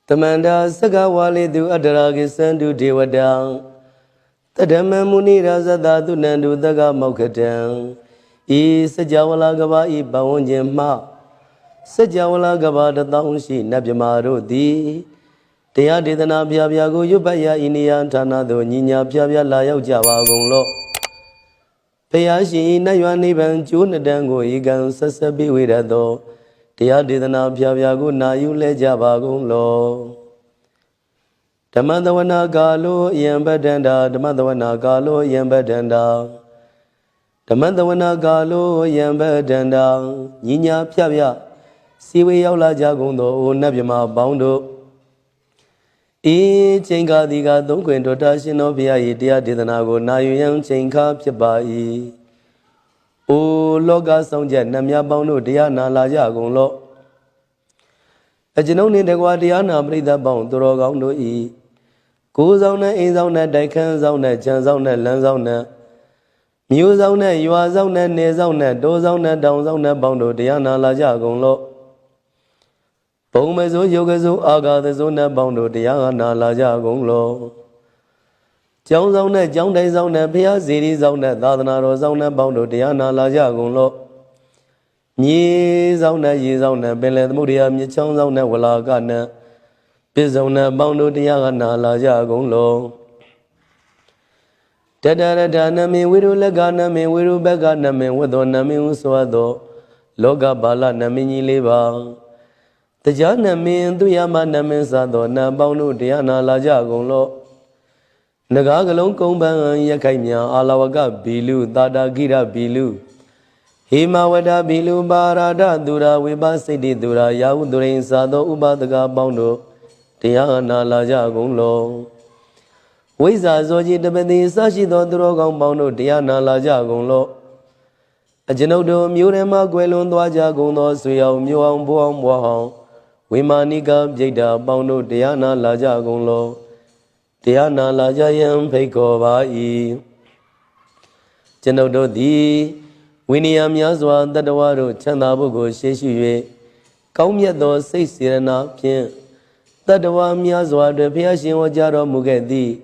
Tamanda Sagawali Adaragi Sandu Devadang Tadama Muni Razada Dunandu Daga Mokatang E Sajawala Gaba E Bawanjim Ma Sajawala Gaba the Taunshi Nabjamaro Di Tia Didana Biabiago Yubaya Inian Tanado Nina Biabia Layo Java Gonglo Payashi Nayani Ban Junadango Egan Sasabi Widado Tia Didana Biabiago Nayu Le Java Gonglo Tamadavana Galo Yambadanda Tamadavana Galo Yambadanda Tamadavana Galo Yambadanda Nina Piabia Siwe Yaula Jagundo Nabima Boundo E Chenga Diga Dunquento Tashino Pia Idia Didanago Nayuyan Chenka Pibai O Loga Sonja Namia Bondo Diana La Jagunlo A Genoni de Guadiana Brida Bond Dorogando E Kuzona Izona Dekan Zona Janzona Lanzona Musona Yuazona Nezona Dozona Downzona Bondo Diana La Jagunlo Pomezo Yogazo Aga the Zona Bondo Diana La Jagonglo Jongzona Jongde Zona Pia Ziri Zona Dadanaro Zona Bondo Diana La Jagonglo Ni Zona Yizona Belet Mudia Michon Zona Walagana Bizona Bondo Diana La Jagonglo Tadara Danami Wiru Lagana me Wiru Bagana me Wadona me Uswado Loga Bala Namini Liba The Jana mean to Yamana Mensado, Nabono Diana La Jagonglo Nagagalon Komban Yakamia, Alawaga Bilu, Dada Gira Bilu Hima Wada Bilu Barada Dura, Wiba Sidi Dura, Yahudurin Sado, Ubadaga Bondo, Diana La Jagonglo Wiza Zoji the Bedi Sashi Drogon Bondo, Diana La Jagonglo A Genodo Murema Guelon Dwajagono, Suya Muam Buam Wahong Wimaniga Jada Bondo Diana La Jagonglo Diana La Jayam Pekova E Genodo Di Winiam Yazwa Dadawaro Chandabugo Sheshue Kaumyado Say Sirena Pien Dadawam Yazwa de Piashin Wajaro Mugedi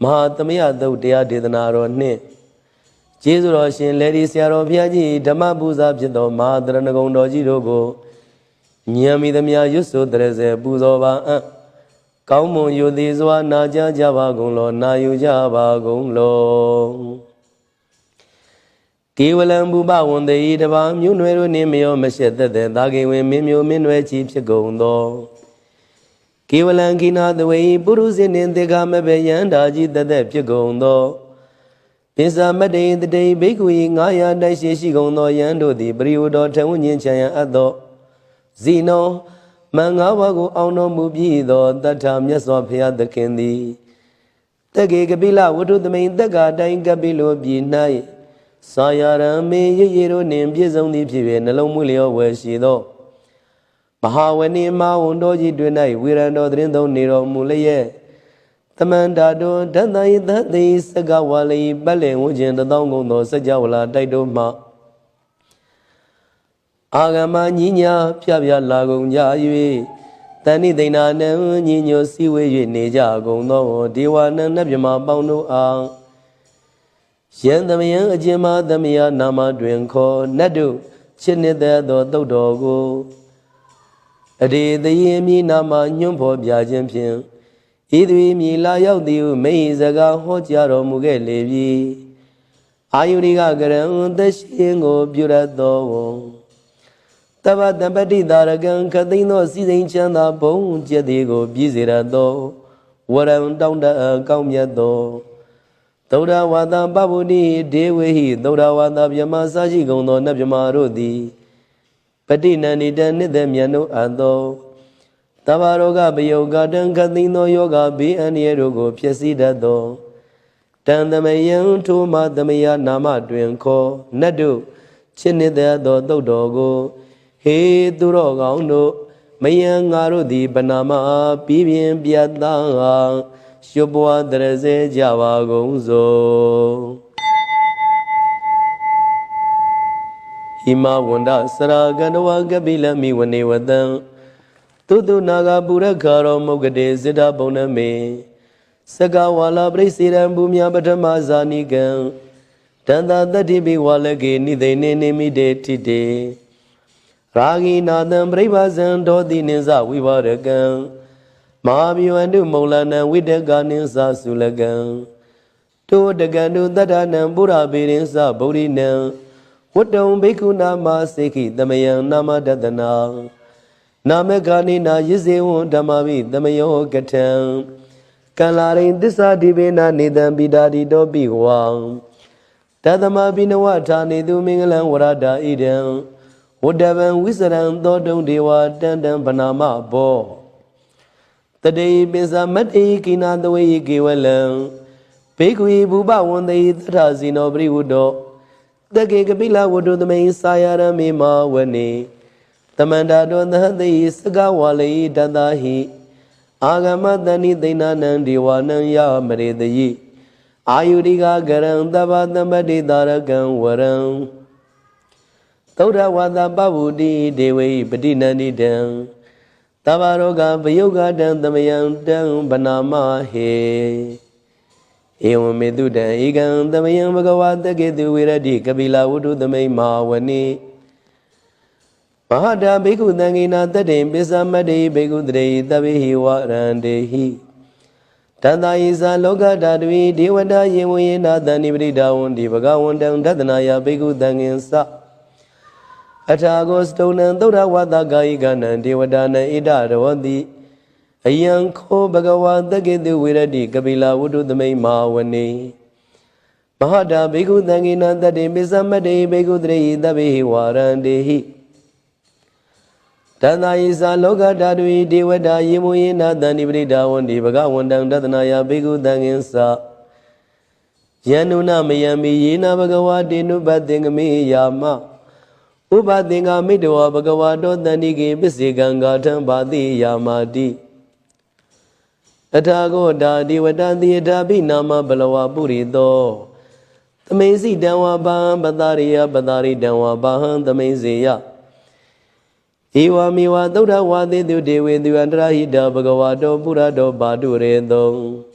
Mahatamia do Dia Didanaro Ne Jezuroshin Lady Siaro Piaji Damabuza Pido Madranagondo Jirogo Nyami the Mia Yusu Dreze Buzova Kaumo Yudizwa Naja Java Gonglo Nayu Java Gonglo Kiwalam Buba one the Idava Munero Nimio Machete the Dagi when Mimio Minwe Chips Gondo Kiwalankina the way Buruzin in the Gama Bayan Daji the Depia Gondo Pisa Made the day Big Wing Aya Dashi Gondo Yando the Briudo Tawunian Chaya Ado Zino Mangawago Auno Mubido, that time Yasopia the Kendi. The Gigabila would do the main the Gada Gabilo be night. Sayara me Yero name Bizon the Pive and Lomulio where she do. Mahaweni Maundo Jidunai, we ran no Drindo Nero Mulaye. The Mandado, Danai that day Sagawali, Bale, Ujin, the Dongo, no Sajawala, Daidoma. Agama Nina, Piabia Lago Yayu, Tani Dana, Nino, Siwe, Nejago, no, Diwana, Nabima, Bono, Ang Yendamia, Jima, Damia, Nama, Drinko, Nadu, Chinida, Dodogo. A day the Yemi Nama, Yumpo, Biajampian, Idri Mila Yaudiu, Maizaga, Hotjaro, Mugelevi, Ayuriga, the Shingo, Burado. Tava Dabadi Daragan, Cadino, Season Chanda, Bone, Jadigo, Bizirado, Waram down the Gaumiado. Toda Wada Babudi, Dewi, Doda Wada Yamasaji Gono, Nabimarodi. Padina Nidan Nidemiano Ado. Tavaroga Bio Garden, Cadino Yoga, B and Yerogo, Piesidado. Tandamayan to Madamia Nama Drinko, Nadu, Chinida Dodogo. He Durogando, Mayangaro di Banama, Pibian Biada, Shubwa Dreze Java Gonzo Hima Wanda Sara Ganawa Gabila Mi when they were done. Tutu naga pura karo mogade zita boname. Saka wala presiram bumya batama zanigan. Tanda tatibi walage nide nemi de tide. Ragi nadam brevazan dodi ninza vivaragan. Mahabiyu andu maulana videga ninza sulagan. To dagandu dadanam pura birinsa bodhinam. Wadam bhikkhuna maseki damayan nama dadana. Namagani na yiseun damavi damayo gatam. Kalarin disa divina nidam bidadi dobi wang. Tadama binawata nidu mingalan warada idam. Wadavan wisaran dodong dewa dandam panama bo. Today bisa mati kina dawai kiwalang. Pekui buba wandai tazino briudo. Dagi kapila wudu damai sayara mima wani. Tamanda don the Sagawali Dadahi Agamadani Dinanan Diwanan Yamari the Yi Ayuriga Garam Dabadamadi Daragan Waram Toda Wada Babudi Dewi Badinani Dam Tabaroga Vayoga Dam Damayan Dam Banama He Ewa Meduda Egan Damayan Bagawata Gedu Viradi Kabila Wudu the May Mawani Mahada Bhikkhu Dangina Tadim Bisamadi Bhikkhu Dre Tabihi Warandehi Tanda Isa Loka Dadvi Devada Yemuyena Danibri Daun Divagawundang Dadanaya Bhikkhu Dangin Sa Atagos Tonan Dora Wada Gaiganan Devadana Ida Rawandi Ayang Ko Bhagawan Dagidu Viradi Kabila Wudu the May Mawani Mahada Bhikkhu Dangina Tadim Bisamadi Bhikkhu Dre Tabihi Warandehi Tanda Isa Loka Dadvi Devada Yemuyena Danibri Dawan Divagawundang Dadanaya Bhikkhu Dangin Sa Yanuna Mayami Yena Bhagawadi Nubadingami Yama Ubadinga Midwa Bhagawado Danigi Bisiganga Tambadi Yamadi Atago Dadi Wadandi Dabi Nama Balawa Burido Tamezi Dawa Bahan Badariya Badari Dawa Bahan Tameziya Iwa miwa dauda wadi du dewe du andrahida bhagavado purado badurendo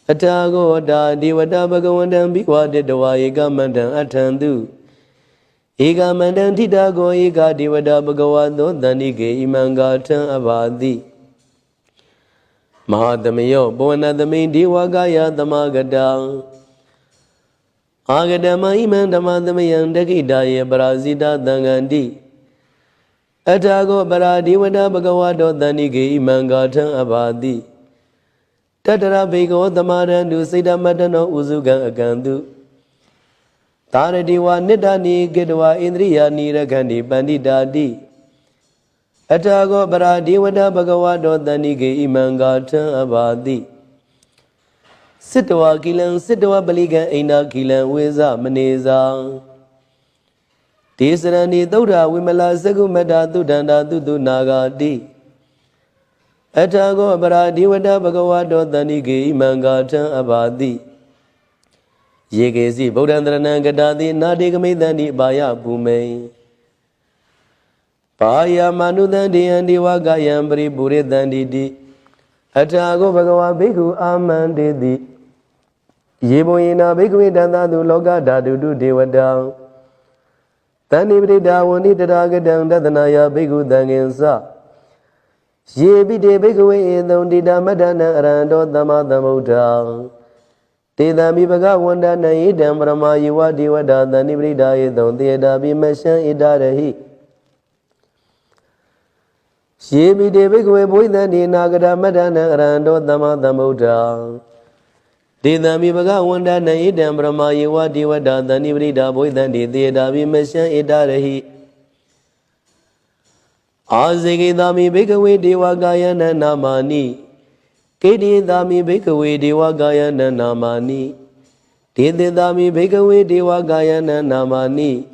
Atago da diwada bhagavandam bhiwa dedawa eka mandam athandu Eka mandam titago eka diwada bhagavado dhanike imanga athan avadi Mahadamayo bhavanadami diwagaya damagada Agadama imandamamayam dakidaya barazida dangandi Atago Baradi Wada Bhagavado Danige Imangatan Abadi Tatara Bego Damarandu Sida Madano Uzugan Agandu Taradiwa Nidani Gedwa Indriya Niragandi Bandidadi Atago Baradi Wada Bhagavado Danige Imangatan Abadi Sitwa Kilan Sitwa Baligan Aina Kilan Weza Maneza Tisarani Dora Wimala Sagumada Dudanda Dudu Nagadi Atago Baradi Wada Bhagavado Danige Imangatan Abadi Yegezi Bodhandrana Gadadi Nadigami Baya Bume Paya Manudandi and Diwagayam Bri Bure Dandidi Atago Bhagava Bhikkhu Amandidi Yeboina Bhikkhu Dandadu Loga Dadudu Devada Tanibri Dawani Tadagadang Dadanaya Bhikkhu Dangin Sa Yebi de Bhikkhu Edondida Madana Arando Damadamudha Tidami Bhagawanda Naidam Brahma Yuva Divada Tanibri Daedon Deda Bimashan Idarahi Yebi de Bhikkhu Buidani Nagada Madana Arando Damadamudha Tidami Bhagawanda Naidam Brahma Yuva Divada Tanibri Dabuidani Deda Bimashan Idarahi Azigidami Bhikkhu Divagayana Namani Kedidami Bhikkhu Divagayana Namani Tididami Bhikkhu Divagayana Namani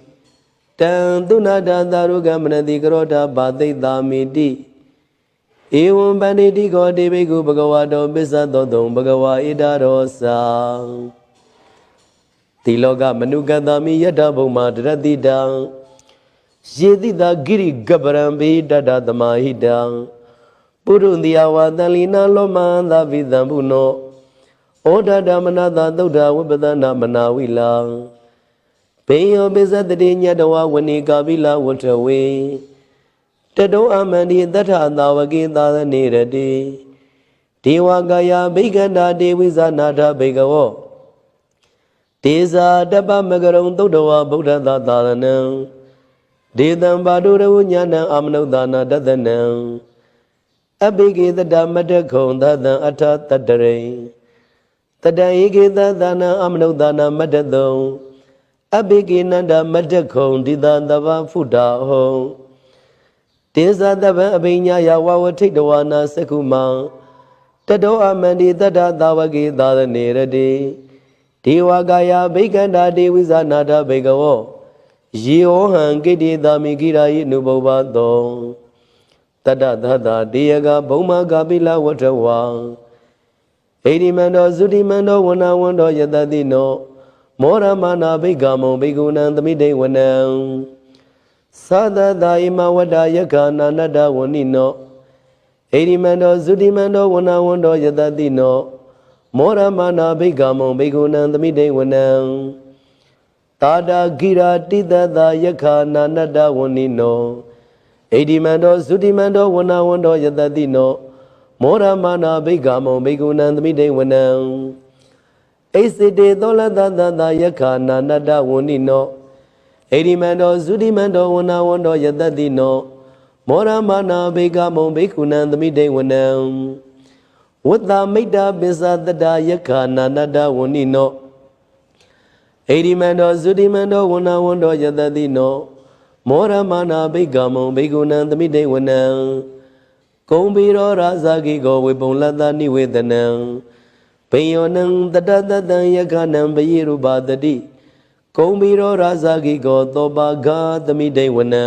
Tandunada Darugamanadi Grota Badidami Di Evam Banditi Godi Bhikkhu Bhagavado Bisadodom Bhagava Idarosa Tiloga Manugadami Yadabuma Dradidam ယေတိတာဂိရိကပရံဘိတတသမာဟိတံပုရုတိယဝတန်လီနာလောမန္တဝိသံဘုနောဩဒဒမနတာသုဒ္ဓဝိပဒနာမနာဝိလံဘေယောပိစတတိညတဝဝဏိကာပိလဝထဝေတတောအမန္တိတထသာဝကေသာနေရတိဒေဝကာယဘိကန္တာဒေဝိဇာနာထဘေကဝောဒေဇာတပမကရုံသုဒ္ဓဝဗုဒ္ဓသာသာရဏံဒေတံပါတုရဝညာဏံအာမနုဿာနာတတနံအဘိကေတတမတခုံသတံအထတတရိတတဧကေတသနာအာမနုဿာနာမတတုံအဘိကေနန္ဒမတခုံဒီတတဗဖုဒ္ဓဟောတေဇာတဗံအဘိညာယဝဝထိတဝနာသကုမံတတောအမန္တိတတသာဝကေသာရနေရတိဒေဝကာယဘိကန္တာဒေဝိဇာနာထဘေကဝောယေဟောဟံကိတိတာမိကိရာယိနုဘောဘသောတတသတ္တတေယကဘုံမကာပိလဝထဝံဣတိမန္တောသုတိမန္တောဝနဝန္တောယတတိနောမောရမနာဘိကမောဘိကုဏံသမိတေဝနံသတ္တသာဣမဝတ္တယက္ခနာနတ္တဝဏိနောဣတိမန္တောသုတိမန္တောဝနဝန္တောယတတိနောမောရမနာဘိကမောဘိကုဏံသမိတေဝနံတာတာဂိရာတိတသာယက္ခနာနတ္တဝဏိနောဣတိမန္တောသုတိမန္တောဝနဝန္တောယတတိနောမောရမနာဘိကမောဘိကုဏံသမိတေဝနံဣစိတေသောလတတသာယက္ခနာနတ္တဝဏိနောဣတိမန္တောသုတိမန္တောဝနဝန္တောယတတိနောမောရမနာဘိကမောဘိကုဏံသမိတေဝနံဝတ္တမိတ္တပစ္စတတယက္ခနာနတ္တဝဏိနောဣတိမန္တောသုတိမန္တောဝနဝန္တောယတတိနောမောရမနာဘိကမောဘိကုဏံသမိတေဝနံကုံဘီရောရာဇဂိကောဝေပုံလတ္တနိဝေဒနံဘိယောနံတတတတံယက္ခနံဘယိရူပတတိကုံဘီရောရာဇဂိကောသောပါဂသမိတေဝနံ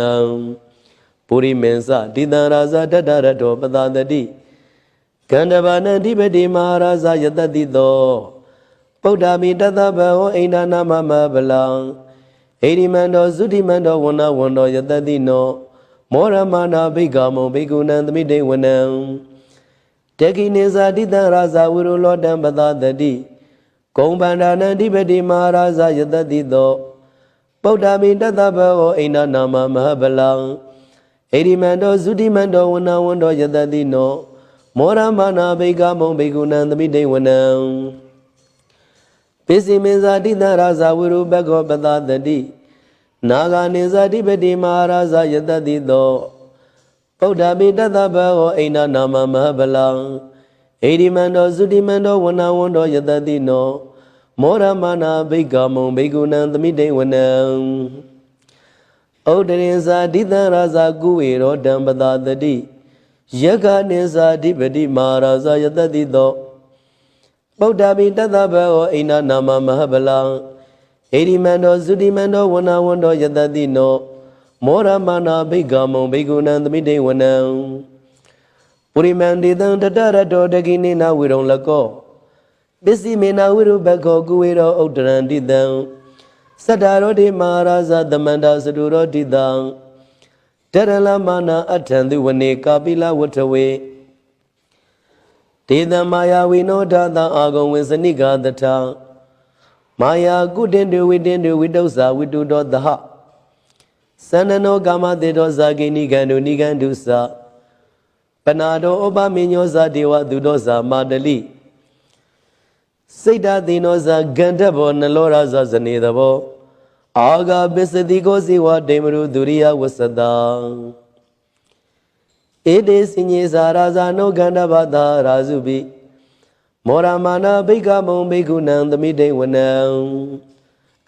ပုရိမေသတိတံရာဇတတရတောပတတတိကန္တဗနံဓိပတိမဟာရာဇယတတိသောပုဒ္ဓမိတတဗဟောအိန္ဒနာမမဗလံဣတိမန္တောသုတိမန္တောဝနဝန္တောယတတိနောမောရမနာဘိကမောဘိကုဏံသမိတေဝနံတေကိနေဇာတိတံရာဇဝိရုလောတံပတတတိကုံဗန္ဒာနံဓိပတိမဟာရာဇယတတိသောပုဒ္ဓမိတတဗဟောအိန္ဒနာမမဗလံဣတိမန္တောသုတိမန္တောဝနဝန္တောယတတိနောမောရမနာဘိကမောဘိကုဏံသမိတေဝနံပိစိမေဇာတိတရာဇဝိရုပကောပတတတိနာဂာနေဇာတိပတိမဟာရာဇယတတိသောပုဒ္ဓမိတတဗဟောအိန္ဒနာမမဟဗလံဣတိမန္တောသုတိမန္တောဝနဝန္တောယတတိနောမောရမနာဘိကမောဘိကုဏံသမိတေဝနံဩဒရင်ဇာတိတရာဇကုဝေရောတံပတတတိယက္ခနိဇာတိပတိမဟာရာဇယတတိသောပုဒ္ဓမိတတဗဟောအိန္ဒနာမမဟဗလံဣတိမန္တောသုတိမန္တောဝနဝန္တောယတတိနောမောရမနာဘိကမောဘိကုဏံသမိတေဝနံပုရိမန္တိတံတတရတောတကိနေနဝိရုံလကောပစ္စည်းမေနဝိရုဘခောကုဝေရောဥဒ္ဒရံတိတံသတ္တရောတိမဟာရာဇသမန္တာစတုရောတိတံတရလမနာအထံသူဝနေကာပိလဝထဝေဒေသမာယာဝိနောဒသအာဂုံဝေစနိကာတထမာယာကုတင်တုဝိတင်တုဝိတုဇာဝိတုတောသဟသန္နနောကာမတေတောဇာကိနိကန္တုနိကန္တုသပနာတောဥပမညောဇာဒေဝသူတောဇာမာတလိစိတ်တသိနောဇာဂန္ဓဘောနလောရဇာဇနေတဘောအာဂပစ္စတိကိုဇိဝဒေမရုဒုရိယဝဆတံဧတေစညေဇာရာဇာနောဂန္ဓဘာသာရာဇုပိမောရမနာဘိကမုံဘိကုဏံသမိတေဝနံ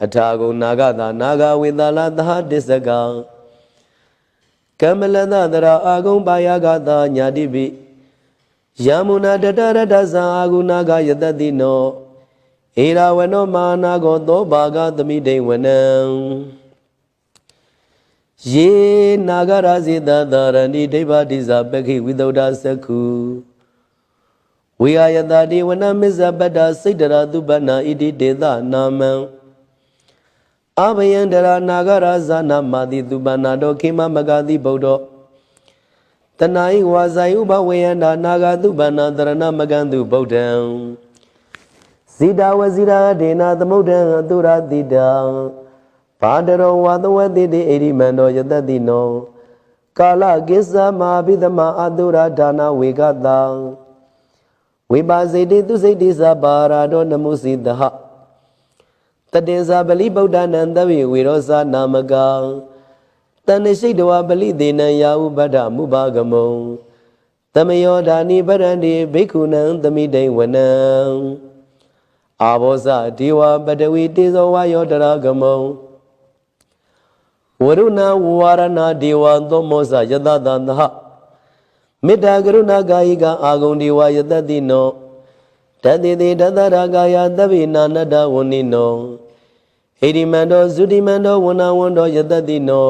အထာဂုနာဂတာနာဂဝေသလသဟတစ္စကံကမ္မလသတရာအာဂုံပါယဂတာညာတိပိယမုနာတတရတဇာအာဂုနာဂယတတိနောဧရာဝနောမာနာကောသောဘာဂသမိတေဝနံယေနာဂရာဇိတသာရဏိဒိဗ္ဗတိဇာပခိဝိသုဒ္ဓသက္ခုဝိယယတတိဝနမစ္ဆပတ္တစိတ်တရာသူပနာဣတိတေသနာမံ အာဘယံတရာနာဂရာဇာနာမာတိသူပနာတော်ခေမမဂတိဗုဒ္ဓတဏှာဤဝါဇာယုဘဝေယန္တာနာဂတုပနာတရဏမကံသူဗုဒ္ဓံဇိတာဝဇိရာဒေနာသမုဒ္ဒံသူရတိတံဘာတရောဝသဝတိတိဣရိမန္တောယတတိနောကာလကိစ္စမာဘိသမအတုရဒါနဝေကတံဝိပါစိတိသူစိတိသဘာရာတောနမုစီတဟတတေဇာပလိဗုဒ္ဓနံသဗ္ဗေဝေရောဇာနာမကံတဏ္ဍရှိတဝပလိသေနံယာဥပဒ္ဓမုပါကမုံသမယောဓာနိပရန္တိဘိက္ခုနံသမိတိဝနံအာဘောဇဒေဝပတဝီတေဇောဝါယောတရာကမုံဝရုဏဝါရဏဒေဝသောမောဇယတတသဟမေတ္တာကရုဏာကာယိကအာဂုံဒေဝယတတိနောတတိတိတတရာကာယသဗ္ဗေနာနတ္တဝဏိနောဟိရိမန္တောဇုတိမန္တောဝဏဝန္တောယတတိနော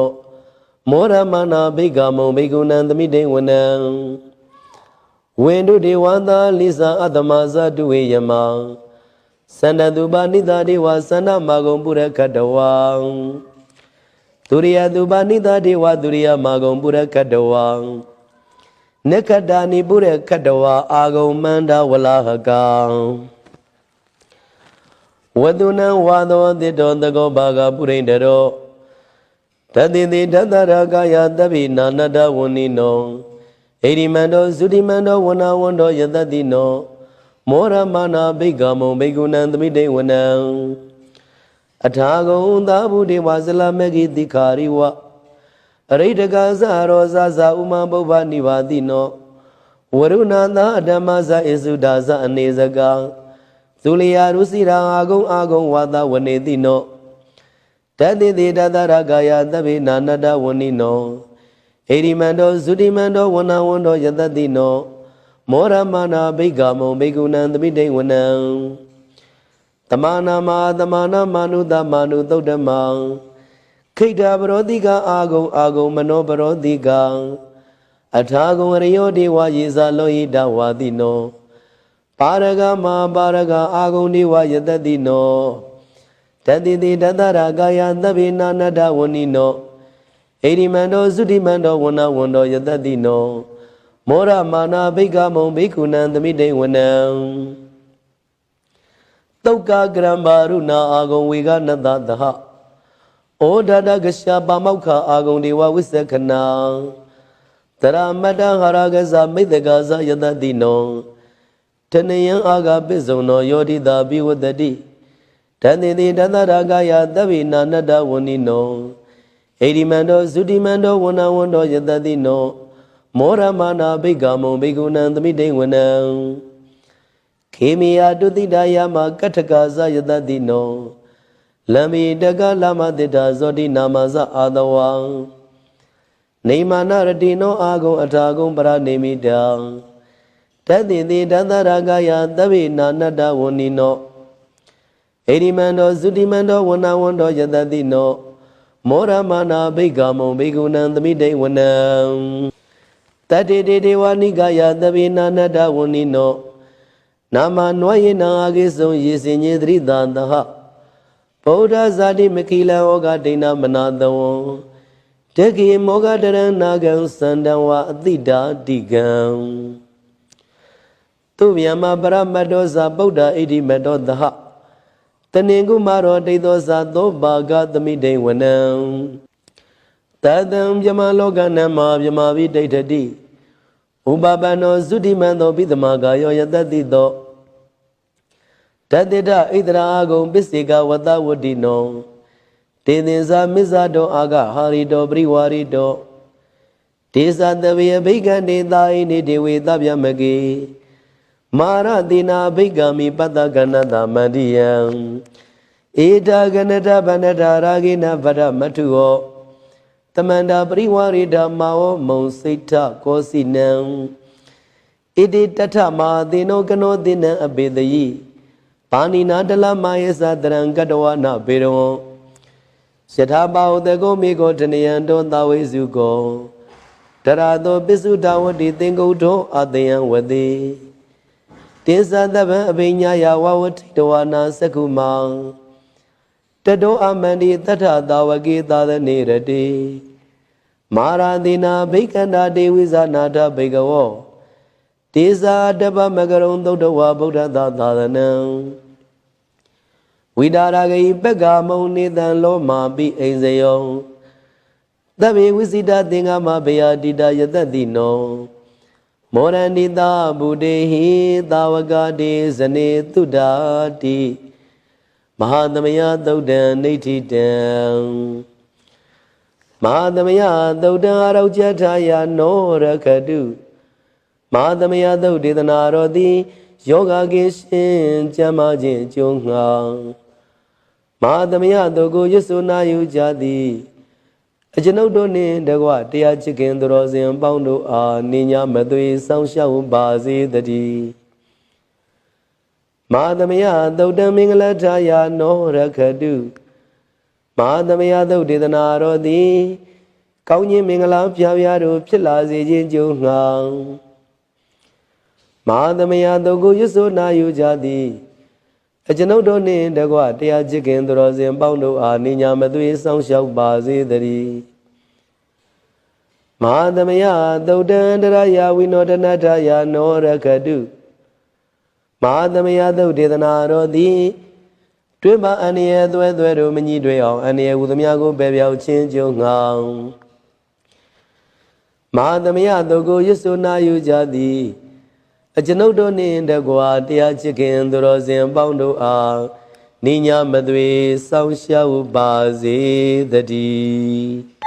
မောရမနာဘိက္ခမုံဘိက္ခုနံသမိတိဝနံဝိန္ဒုဒေဝသာလိစာအတ္တမဇတုဝေယမသန္တတုပါဏိတာဒေဝသန္တမာဂုံပုရခတ္တဝံဒုရိယတုပါဏိတာဒေဝဒုရိယမာဂုံပုရခတ္တဝံနက္ခတ္တာနိပုရခတ္တဝါအာဂုံမန္တဝလာဟကံဝတုနံဝါသောတိတောတကောဘာဂပုရိန္ဒရောတတိတိတတရကာယသဗ္ဗိနာနတ္တဝဏိနောဣရိမန္တောဇုတိမန္တောဝဏဝန္တောယတတိနောမောရမနာဘိက္ခမုံဘိက္ခုနံသမိတိဝနံအထာဂုံသာဘုဒေဝဇလမေဂိတိခာရိဝအရိတကဇရောဇဇဥမပုဗ္ဗနိဗာတိနောဝရုဏသာဓမ္မဇဧစုဒါဇအနေဇကံသုလျာရုစီရာအာဂုံဝါသဝနေတိနောတတိတိတတရကာယသဗ္ဗေနာနတ္တဝဏိနောဣရိမန္တောဇုတိမန္တောဝဏဝန္တောယတတိနောမောရမနာဘိက္ခမုံဘိက္ခုနံသမိတိဝနံတမနာမာနုတမာနုသုတ်တမံခိတ္တပရောတိကအာဂုံမနောပရောတိကအထာဂုံရယောဒေဝယေဇာလောဟိတဝါတိနောပါရဂမပါရဂအာဂုံဒေဝယတတိနောတတိတိတတရကာယသဗ္ဗေနာနတ္တဝဏိနောဣရိမန္တောသုတိမန္တောဝဏဝန္တောယတတိနောမောရမာနာဘိက္ခမုံဘိက္ခုနံသမိတိဝနံသုတ်ကကရံဘာရုဏအာဂုံဝေကနတသဟဩဒဒကရှာပါမောက္ခအာဂုံဒေဝဝိသခဏံတရမတ္တဟာရကဇမိတ္တကဇယတတိနောတဏယံအာဂပိစုံနောယောတိတာပိဝတ္တိတတိတိတတရကာယသဗ္ဗေနာနတ္တဝဏိနောဣရိမန္တောဇုတိမန္တောဝဏဝန္တောယတတိနောမောရမနာဘိက္ခမုံဘိက္ခုနံသမိတိဝနံခေမိယတုတိတယမကထကာဇယတတိနောလမ္မိတကလမတိတာဇောတိနာမဇအာတဝံနေမာနရတိနောအာဂုံအထာဂုံပရနေမိတံတတိတိတတရကာယသဗ္ဗေနာနတ္တဝဏိနောဣရိမန္တောဇုတိမန္တောဝဏဝန္တောယတတိနောမောရမနာဘိက္ခမုံဘိက္ခုနံသမိတိဝနံတတိတိဒေဝနိကာယသဗ္ဗေနာနတ္တဝဏိနောနာမနွားယေနာအာဂိဆုံယေစင်ညေသရိတာတဟဗုဒ္ဓဇာတိမခိလံဩဃဒိဏမနာတဝံတကိမောဃတရဏနာဂံသန္တံဝအတိတာတိကံသူမြမပရမတ္တောဇာဗုဒ္ဓဣတိမတ္တောသဟတဏင်္ကုမာရောဒိသောဇာသောဘာဂသမိတိဝနံတတံမြမလောကနမမြမဝိဒိဋ္ဌတိဥပပန္နောသုတိမံသောပိသမကာယောယတတိသောတတိတဣတရာအာဂုံပစ္စေကဝတဝတိနောတေသင်္ဇာမစ္ဆာတောအာဂဟာရိတောပရိဝါရိတောဒေသတဝေယဘိက္ခန္တေသာဣနေဒေဝေသဗျမကေမာရတိနာဘိက္ခမိပတ္တကဏတမန္တိယံဧတာကဏတဗန္နတာရာဂိနဗရမထုဟောတမန္တာပရိဝါရိဓမ္မာဝမုံစိတ်ထကောစီနံဣတိတထမာသေနောကနောသေနံအပေတယိပါဏိနာတလမာယေသတရံကတဝနာဘေရောယထာပါဟုတကောမေကောတနယံတောသဝေစုကောတရာသောပစ္စုဒဝတိသင်္ကုဋ္ဌောအတယံဝတိတေသတဗံအဘိညာယဝဝထိတဝနာသက္ခုမံတ တောအမန္တိတထသာဝကေသာသနေရတိမာရာတိနာဘိက္ခန္တာဒေဝိဇာနာထဘိကဝောတေဇာတပမကရုံသုတ်တဝဗုဒ္ဓသာသာသနံဝိဒါရဂိပက္ခမုံနေတံလောမာပိအိဇယောသဗ္ဗေဝိစိတသင်္ဃမဘေယတိတယတတိနောမောရဏိတာဗုဒေဟိသာဝကတိဇနေတုဒ္ဓာတိမဟာသမယသုတ်တံနေဋ္ဌိတံမဟာသမယသုတ်တံအရောကျထာယနောရခတုမဟာသမယသုတ်ဒေသနာတော်သည်ယောဂကိရှင်ကျမ်းမာခြင်းအကျိုးငှာမဟာသမယသုတ်ကိုရွတ်ဆိုနာယူကြသည်အကျွန်ုပ်တို့နှင့်တကွတရားချစ်ခင်သူတော်စင်ပေါင်းတို့အားနိညာမသွေဆောင်ရှောက်ပါစေတည်းမဟာသမယသုတ်တံမင်္ဂလထာယနောရခတုမဟာသမယသုတ်ဒေသနာတော်သည်ကောင်းခြင်းမင်္ဂလာပြားပြားတို့ဖြစ်လာစေခြင်းကြုံငှာမဟာသမယသုတ်ကိုရွတ်ဆိုနာယူကြသည်အကျွန်ုပ်တို့နှင့်တကွတရားချစ်ခင်သူတော်စင်ပေါင်းတို့အားနိညာမသွေဆောင်ရှောက်ပါစေတည်းမဟာသမယသုတ်တံတရယဝိနောဒနာထာယနောရခတုမဟာသမယသုတ်ဒေသနာတော်သည်တွင်ပါအန္တရာယ်သွဲတို့မညှိတွေ့အောင်အန္တရာယ်ဟူသမျှကိုပယ်ပြောက်ခြင်းကြုံငှာမဟာသမယသုတ်ကိုရွတ်ဆိုနာယူကြသည်အကျွန်ုပ်တို့နှင့်တကွာတရားချစ်ခင်သူတော်စင်ပေါင်းတို့အားနိညာမသွေဆောင်ရှောက်ပါစေတည်း